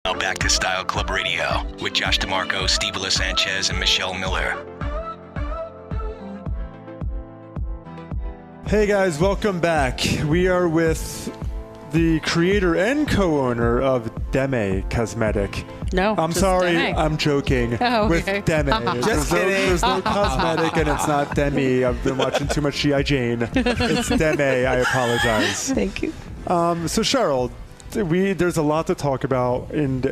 Now back to Style Club Radio with Josh DeMarco, Steve Sanchez, and Michelle Miller. Hey guys, welcome back. We are with the creator and co-owner of Deme Cosmetic. No, I'm just sorry, Deme. I'm joking. Oh, with okay. Deme. Just kidding. There's no cosmetic and it's not Demi. I've been watching too much G.I. Jane. It's Deme. I apologize. Thank you. So Cheryl, there's a lot to talk about, and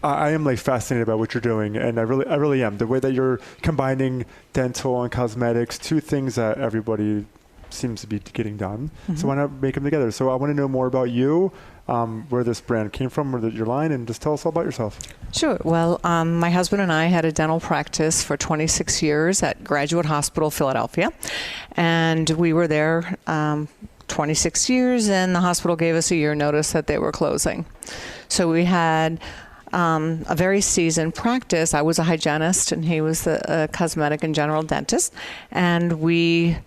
I am like fascinated about what you're doing, and I really am. The way that you're combining dental and cosmetics, two things that everybody seems to be getting done. Mm-hmm. So why not make them together? So I want to know more about you, where this brand came from, where your line, and just tell us all about yourself. Sure. Well, my husband and I had a dental practice for 26 years at Graduate Hospital, Philadelphia, and we were there 26 years, and the hospital gave us a year notice that they were closing. So we had a very seasoned practice. I was a hygienist, and he was a cosmetic and general dentist, and we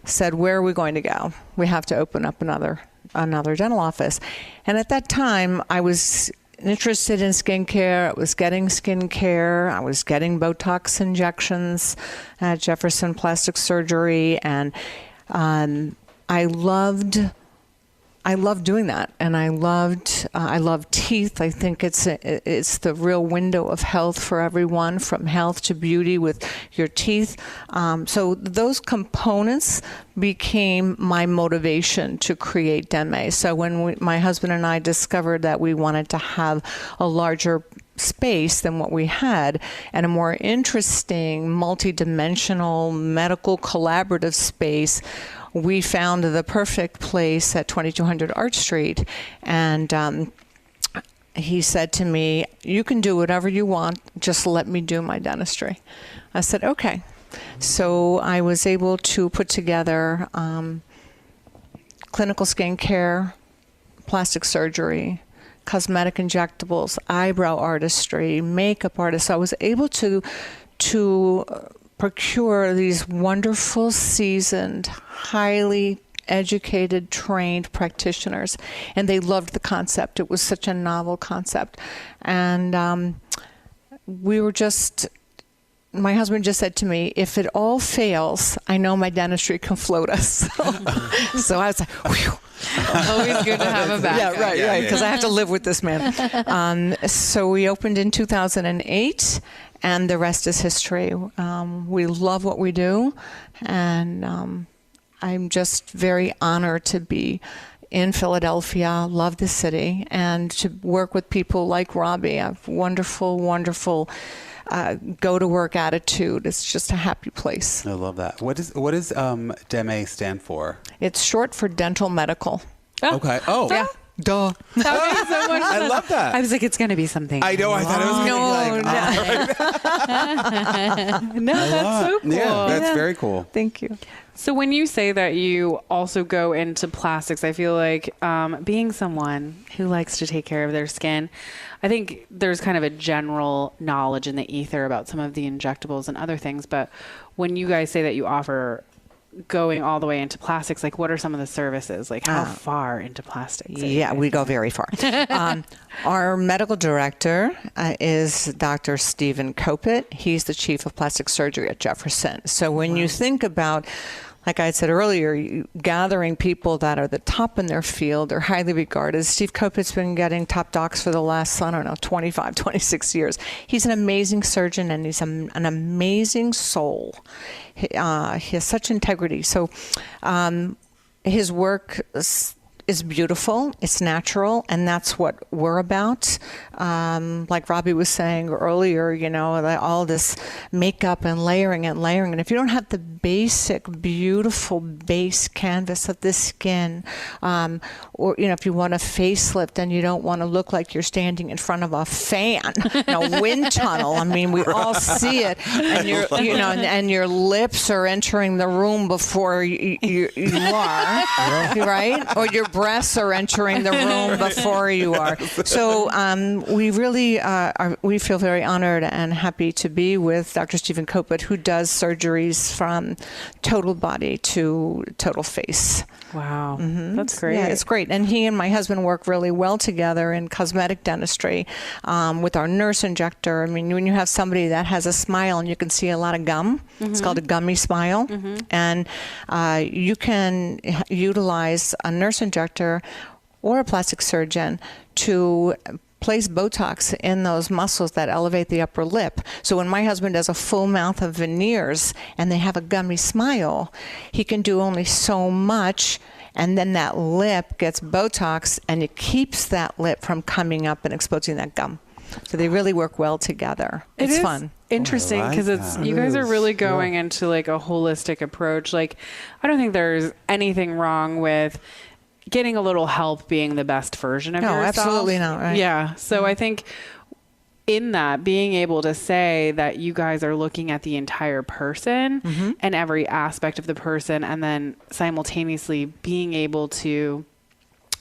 said, where are we going to go? We have to open up another dental office. And at that time, I was interested in skincare. I was getting skincare. I was getting Botox injections at Jefferson Plastic Surgery, and I loved doing that, and I love teeth. I think it's the real window of health for everyone, from health to beauty with your teeth. So those components became my motivation to create Deme. So when my husband and I discovered that we wanted to have a larger space than what we had, and a more interesting, multidimensional, medical collaborative space, we found the perfect place at 2200 Arch Street. And he said to me, you can do whatever you want, just let me do my dentistry. I said, okay. So I was able to put together clinical skincare, plastic surgery, cosmetic injectables, eyebrow artistry, makeup artists. So I was able to procure these wonderful, seasoned, highly educated, trained practitioners, and they loved the concept. It was such a novel concept. And my husband just said to me, if it all fails, I know my dentistry can float us. So I was like, whew. Always good to have a backup. Yeah, right, because I have to live with this man. So we opened in 2008, and the rest is history. We love what we do, and I'm just very honored to be in Philadelphia, love the city, and to work with people like Robbie. I have wonderful, wonderful go-to-work attitude. It's just a happy place. I love that. What does Deme stand for? It's short for dental medical. Oh. Okay. Oh. Yeah. Duh. That makes so much I sense. love that. I was like, it's going to be something. I know. I thought it was going to be like, No, that's so cool. Yeah, that's very cool. Thank you. So when you say that you also go into plastics, I feel like being someone who likes to take care of their skin, I think there's kind of a general knowledge in the ether about some of the injectables and other things. But when you guys say that you offer going all the way into plastics, like what are some of the services? Like how far into plastics? Yeah, we go very far. Our medical director is Dr. Stephen Kopit. He's the chief of plastic surgery at Jefferson. So when you think about, like I said earlier, gathering people that are the top in their field, are highly regarded. Steve Kopit's been getting top docs for the last, 25, 26 years. He's an amazing surgeon, and he's an amazing soul. He has such integrity. So his work is beautiful, it's natural, and that's what we're about. Like Robbie was saying earlier, all this makeup and layering. And if you don't have the basic, beautiful base canvas of the skin, or if you want a facelift and you don't want to look like you're standing in front of a fan, a wind tunnel. I mean, we all see it, and and your lips are entering the room before you are, right? Or your breasts are entering the room before you are. So we really we feel very honored and happy to be with Dr. Stephen Kopit, who does surgeries from total body to total face. Wow. That's great. Yeah, it's great. And he and my husband work really well together in cosmetic dentistry with our nurse injector. I mean, when you have somebody that has a smile and you can see a lot of gum, it's called a gummy smile. And you can utilize a nurse injector or a plastic surgeon to place Botox in those muscles that elevate the upper lip. So when my husband does a full mouth of veneers and they have a gummy smile, he can do only so much, and then that lip gets Botox and it keeps that lip from coming up and exposing that gum. So they really work well together. It's fun. Interesting because you guys are really going into like a holistic approach. Like, I don't think there's anything wrong with getting a little help being the best version of yourself. No, absolutely not. Right? Yeah. So I think in that, being able to say that you guys are looking at the entire person and every aspect of the person, and then simultaneously being able to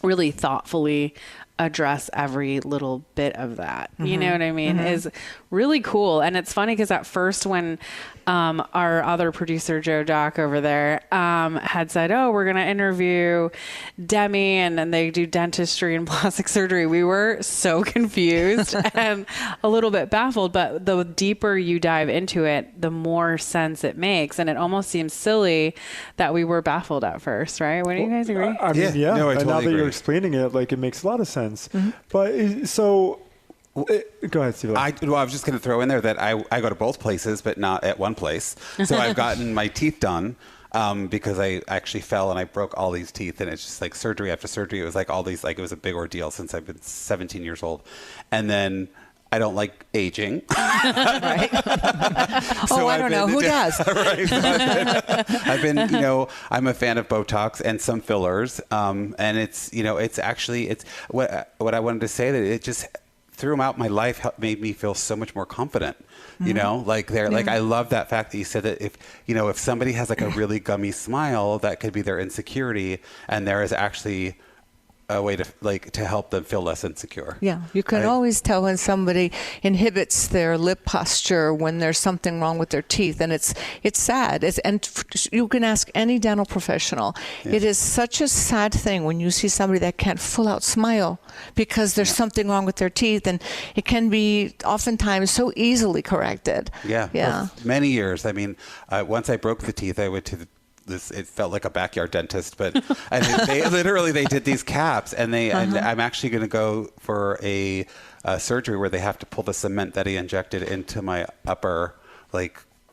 really thoughtfully address every little bit of that, you know what I mean, is really cool. And it's funny because at first when our other producer, Joe Doc over there, had said, oh, we're going to interview Demi and then they do dentistry and plastic surgery, we were so confused and a little bit baffled. But the deeper you dive into it, the more sense it makes. And it almost seems silly that we were baffled at first, right? Wouldn't you guys agree? I mean, Yeah. No, I and totally now that agree. you're explaining it, like, it makes a lot of sense. But so, go ahead, Steve. I was just going to throw in there that I go to both places, but not at one place. So I've gotten my teeth done because I actually fell and I broke all these teeth, and it's just like surgery after surgery. It was like all these, like, it was a big ordeal since I've been 17 years old. And then I don't like aging. Right. So I don't know. Who does? Right. So I've been, I'm a fan of Botox and some fillers. And it's, it's actually, it's what I wanted to say, that it just throughout my life made me feel so much more confident. Like I love that fact that you said that if somebody has like a really gummy smile, that could be their insecurity, and there is actually a way to help them feel less insecure. Yeah, you can always tell when somebody inhibits their lip posture when there's something wrong with their teeth, and it's sad. And you can ask any dental professional. Yeah. It is such a sad thing when you see somebody that can't full out smile because there's something wrong with their teeth, and it can be oftentimes so easily corrected. Yeah. For many years. I mean, once I broke the teeth, I went to it felt like a backyard dentist, but they did these caps, and and I'm actually going to go for a surgery where they have to pull the cement that he injected into my upper, I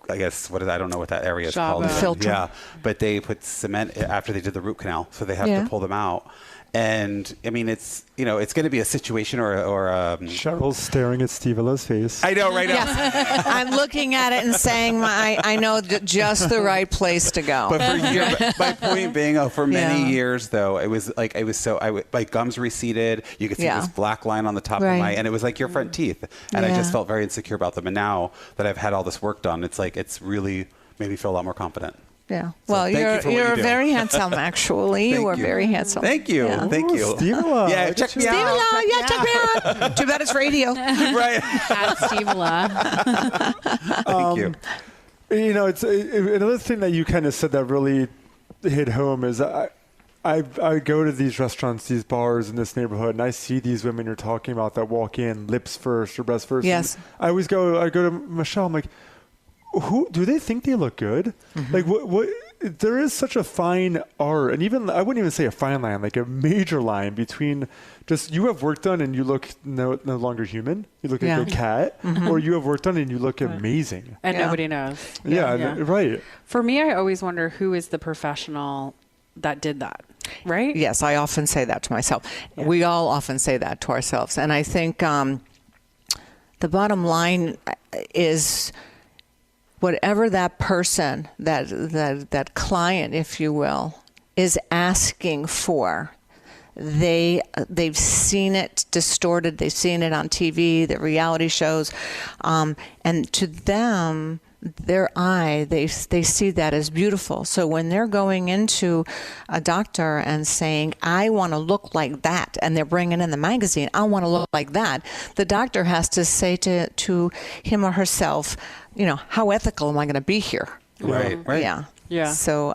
don't know what that area is called. Filter. Yeah, but they put cement after they did the root canal, so they have to pull them out. And I mean, it's it's going to be a situation or Cheryl's staring at Steve Illa's face. I know, right now. Yes. I'm looking at it and saying, I know just the right place to go. But my point being, for many years though, it was my gums receded. You could see this black line on the top of and it was like your front teeth, and I just felt very insecure about them. And now that I've had all this work done, it's really made me feel a lot more confident. Yeah. So well, you're very handsome, actually. You are very handsome. Thank you. Yeah. Thank you. Steve-Illa. Yeah, check me out. Yeah, check me out. Too bad it's radio. Right. At Steve-Illa. Thank you. It's another thing that you kind of said that really hit home is I go to these restaurants, these bars in this neighborhood, and I see these women you're talking about that walk in lips first or breast first. Yes. I go to Michelle. I'm like, who do they think they look good? Like what? There is such a fine art, and even I wouldn't even say a fine line, like a major line between just you have work done and you look no longer human. You look like a cat, or you have work done and you look amazing, And nobody knows. Yeah, right. For me, I always wonder who is the professional that did that, right? Yes, I often say that to myself. Yeah. We all often say that to ourselves. And I think the bottom line is whatever that person, that client, if you will, is asking for, they've seen it distorted. They've seen it on TV, the reality shows, and to them, their eye, they see that as beautiful. So when they're going into a doctor and saying, I want to look like that, and they're bringing in the magazine, I want to look like that, the doctor has to say to him or herself, how ethical am I going to be here? Right. Yeah. Yeah. So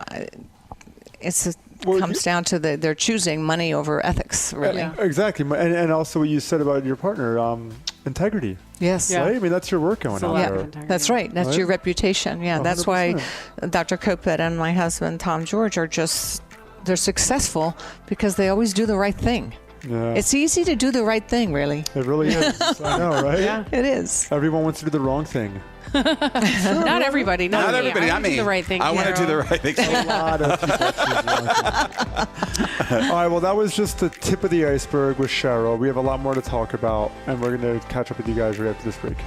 comes down to they're choosing money over ethics, really. Yeah. Exactly. And also what you said about your partner, integrity. Yes. Yeah. Right? I mean, that's your work going It's a on lot there. of integrity. That's right. That's Right? your reputation. Yeah. That's why 100%. Dr. Kopet and my husband, Tom George, they're successful because they always do the right thing. Yeah. It's easy to do the right thing, really. It really is. I know, right? Yeah. It is. Everyone wants to do the wrong thing. Not everybody. Not me. everybody. I Not wanna do me. the right thing. I want to do the right thing. A lot of people choose the wrong thing. All right, well, that was just the tip of the iceberg with Cheryl. We have a lot more to talk about, and we're going to catch up with you guys right after this break.